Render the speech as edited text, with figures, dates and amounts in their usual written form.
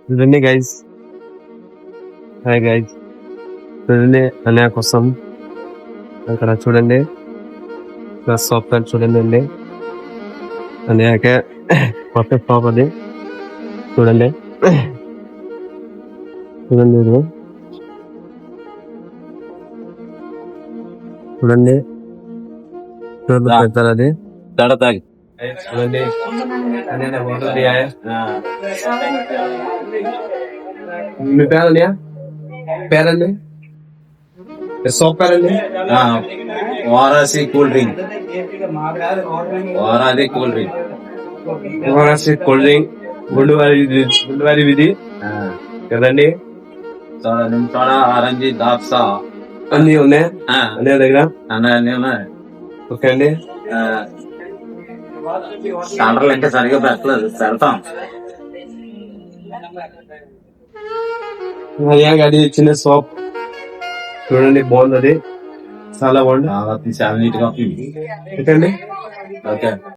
చూడండి guys, hi guys, చూడండి అన్నయ్య కోసం అక్కడ చూడండి సాఫ్ట్వేర్ చూడండి అండి. అన్నయ్యకే కొత్త షాప్ అది చూడండి. చూడండి ఇది చూడండి పెడతారు అది తడతాగి చూడండి. మీ పేరండి పేరండి షాప్ పేరండి వారాసి కూల్ డ్రింక్. వారాది కూల్ డ్రింక్. వారాసి కూల్ డ్రింక్ గుండువారి విధి కదండి. నిమిషాల ఆరెంజ్ దాప్సా అన్ని ఉన్నాయి అనే దగ్గర. అన్నీ ఉన్నాయి. ఓకే అండి. స్టాండర్లు ఇంకా సరిగా పెట్టలేదు, పెడతాం. అది చిన్న షాప్ చూడండి, బాగుంది, చాలా బాగుంది, చాలా నీట్ గా ఓకే అండి. ఓకే.